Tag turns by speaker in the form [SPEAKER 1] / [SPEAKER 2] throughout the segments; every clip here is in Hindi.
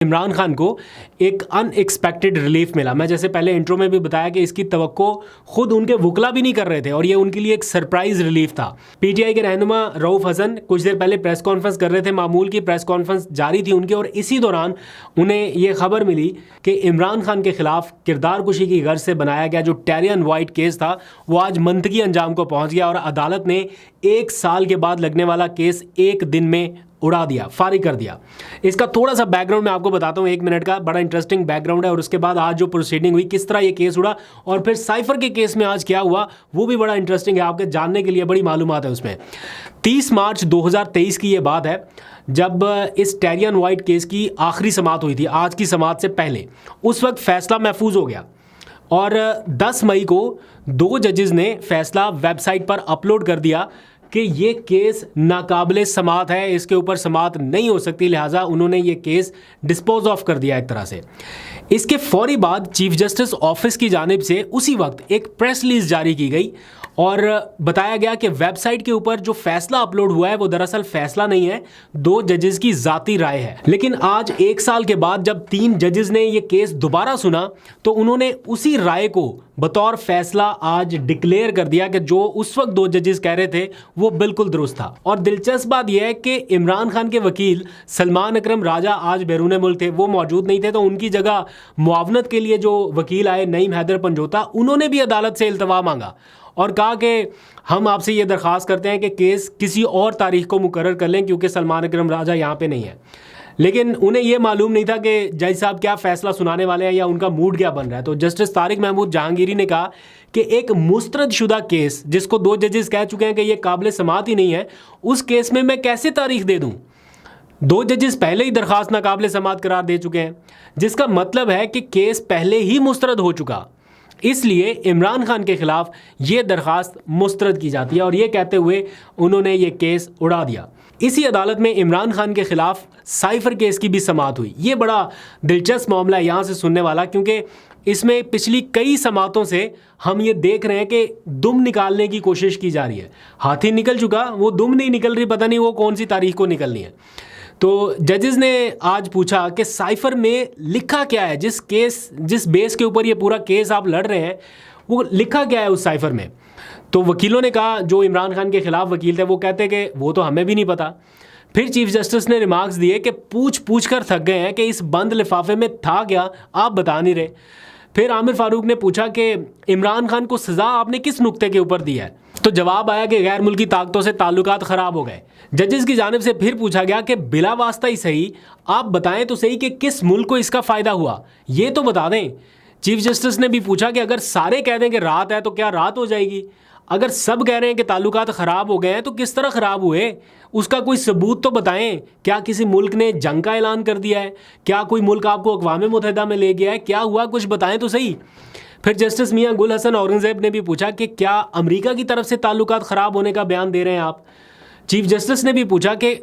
[SPEAKER 1] इमरान खान को एक अनएक्सपेक्टेड रिलीफ मिला। मैं जैसे पहले इंट्रो में भी बताया कि इसकी तवक्को खुद उनके वकला भी नहीं कर रहे थे और ये उनके लिए एक सरप्राइज रिलीफ था। पीटीआई के रहनुमा रऊफ हसन कुछ देर पहले प्रेस कॉन्फ्रेंस कर रहे थे, मामूल की प्रेस कॉन्फ्रेंस जारी थी उनकी, और इसी दौरान उन्हें ये खबर मिली कि इमरान खान के खिलाफ किरदार कुशी की गर्ज से बनाया गया जो टेरियन वाइट केस था वो आज मंतकी अंजाम को पहुंच गया और अदालत ने 1 साल के बाद लगने वाला केस 1 दिन में उड़ा दिया, फारिग कर दिया। इसका थोड़ा सा बैकग्राउंड मैं आपको बताता हूँ, 1 मिनट का बड़ा इंटरेस्टिंग बैकग्राउंड है, और उसके बाद आज जो प्रोसीडिंग हुई, किस तरह ये केस उड़ा, और फिर साइफर के केस में आज क्या हुआ वो भी बड़ा इंटरेस्टिंग है, आपके जानने के लिए बड़ी मालूमात है उसमें। 30 मार्च 2023 की ये बात है जब इस टेरियन वाइट केस की आखिरी समाअत हुई थी, आज की समाअत से पहले। उस वक्त फैसला महफूज हो गया और 10 मई को 2 जजेस ने फैसला वेबसाइट पर अपलोड कर दिया कि ये केस नाकाबिले समाअत है, इसके ऊपर समाअत नहीं हो सकती, लिहाजा उन्होंने ये केस डिस्पोज ऑफ कर दिया एक तरह से। इसके फौरी बाद चीफ जस्टिस ऑफिस की जानिब से उसी वक्त एक प्रेस रिलीज जारी की गई और बताया गया कि वेबसाइट के ऊपर जो फैसला अपलोड हुआ है वो दरअसल फैसला नहीं है, 2 जजेस की जाती राय है। लेकिन आज 1 साल के बाद जब 3 जजेस ने ये केस दोबारा सुना तो उन्होंने उसी राय को बतौर फैसला आज डिक्लेयर कर दिया कि जो उस वक्त 2 जजेस कह रहे थे वो बिल्कुल दुरुस्त था। और दिलचस्प बात यह है कि इमरान खान के वकील सलमान अकरम राजा आज बैरून मुल्क थे, वो मौजूद नहीं थे, तो उनकी जगह मुआवनत के लिए जो वकील आए नईम हैदर पंजोता, उन्होंने भी अदालत से इल्तवा मांगा और कहा कि हम आपसे ये दरख्वास्त करते हैं कि केस किसी और तारीख को मुकर्रर कर लें क्योंकि सलमान अकरम राजा यहाँ पे नहीं है। लेकिन उन्हें यह मालूम नहीं था कि जज साहब क्या फैसला सुनाने वाले हैं या उनका मूड क्या बन रहा है। तो जस्टिस तारिक महमूद जहांगीरी ने कहा कि एक मुस्तरदशुदा केस जिसको 2 जजेस कह चुके हैं कि यह काबिल समाअत ही नहीं है, उस केस में मैं कैसे तारीख दे दूं? 2 जजेस पहले ही दरख्वास्त नाकाबिल समाअत करार दे चुके हैं, जिसका मतलब है कि केस पहले ही मुस्तरद हो चुका। इसलिए इमरान खान के खिलाफ ये दरख्वास्त मुस्तरद की जाती है और ये कहते हुए उन्होंने ये केस उड़ा दिया। इसी अदालत में इमरान खान के खिलाफ साइफर केस की भी समाअत हुई। ये बड़ा दिलचस्प मामला है यहाँ से सुनने वाला, क्योंकि इसमें पिछली कई समाअतों से हम ये देख रहे हैं कि दुम निकालने की कोशिश की जा रही है। हाथी निकल चुका, वो दुम नहीं निकल रही, पता नहीं वो कौन सी तारीख को निकलनी है। तो जजेस ने आज पूछा कि साइफर में लिखा क्या है, जिस बेस के ऊपर ये पूरा केस आप लड़ रहे हैं वो लिखा क्या है उस साइफर में। तो वकीलों ने कहा, जो इमरान खान के खिलाफ वकील थे वो कहते कि वो तो हमें भी नहीं पता। फिर चीफ जस्टिस ने रिमार्क्स दिए कि पूछ कर थक गए हैं कि इस बंद लिफाफे में था क्या, आप बता नहीं रहे। फिर आमिर फारूक ने पूछा कि इमरान खान को सज़ा आपने किस नुक्ते के ऊपर दी है, तो जवाब आया कि गैर मुल्की ताकतों से ताल्लुकात ख़राब हो गए। जजेस की जानिब से फिर पूछा गया कि बिला वास्ता ही सही, आप बताएं तो सही कि किस मुल्क को इसका फ़ायदा हुआ, ये तो बता दें। चीफ जस्टिस ने भी पूछा कि अगर सारे कह दें कि रात है तो क्या रात हो जाएगी? अगर सब कह रहे हैं कि ताल्लुकात ख़राब हो गए हैं तो किस तरह ख़राब हुए, उसका कोई सबूत तो बताएं। क्या किसी मुल्क ने जंग का ऐलान कर दिया है? क्या कोई मुल्क आपको अक़वाम मुत्तहिदा में ले गया है? क्या हुआ, कुछ बताएं तो सही। फिर जस्टिस मियां गुल हसन औरंगज़ेब ने भी पूछा कि क्या अमेरिका की तरफ से ताल्लुकात ख़राब होने का बयान दे रहे हैं आप? चीफ जस्टिस ने भी पूछा कि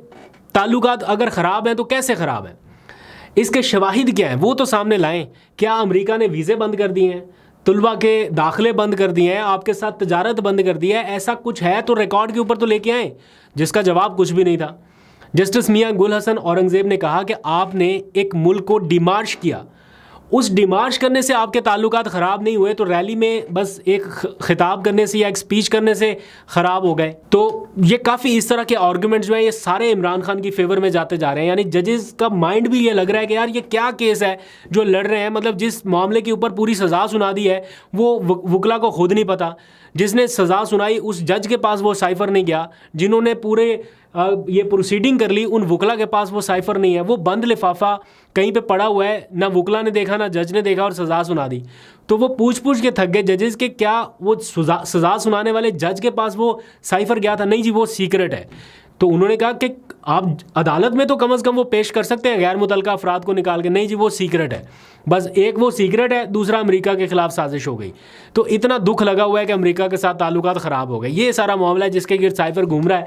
[SPEAKER 1] ताल्लुकात अगर ख़राब हैं तो कैसे ख़राब हैं, इसके शवाहिद क्या हैं, वो तो सामने लाएं। क्या अमेरिका ने वीज़े बंद कर दिए हैं, तुलबा के दाखिले बंद कर दिए हैं, आपके साथ तजारत बंद कर दी है? ऐसा कुछ है तो रिकॉर्ड के ऊपर तो लेके आएँ। जिसका जवाब कुछ भी नहीं था। जस्टिस मियां गुल हसन औरंगज़ेब ने कहा कि आपने एक मुल्क को डिमार्श किया, उस डिमार्श करने से आपके ताल्लुकात ख़राब नहीं हुए, तो रैली में बस एक खिताब करने से या एक स्पीच करने से ख़राब हो गए। तो ये काफ़ी इस तरह के आर्गूमेंट्स जो हैं ये सारे इमरान खान की फेवर में जाते जा रहे हैं। यानी जजेस का माइंड भी ये लग रहा है कि यार ये क्या केस है जो लड़ रहे हैं, मतलब जिस मामले के ऊपर पूरी सज़ा सुना दी है वो वकला को खुद नहीं पता। जिसने सज़ा सुनाई उस जज के पास वो साइफर नहीं गया, जिन्होंने पूरे ये प्रोसीडिंग कर ली उन वकला के पास वो साइफर नहीं है, वो बंद लिफाफा कहीं पे पड़ा हुआ है, ना वकला ने देखा ना जज ने देखा और सज़ा सुना दी। तो वो पूछ के थक गए जजेस के, क्या वो सज़ा सुनाने वाले जज के पास वो साइफर गया था? नहीं जी, वो सीक्रेट है। तो उन्होंने कहा कि आप अदालत में तो कम से कम वो पेश कर सकते हैं गैर मुतल्लका अफराद को निकाल के। नहीं जी, वो सीक्रेट है। बस एक वो सीक्रेट है, दूसरा अमेरिका के खिलाफ साजिश हो गई। तो इतना दुख लगा हुआ है कि अमेरिका के साथ ताल्लुकात ख़राब हो गए। ये सारा मामला है जिसके गिर्द साइफर घूम रहा है।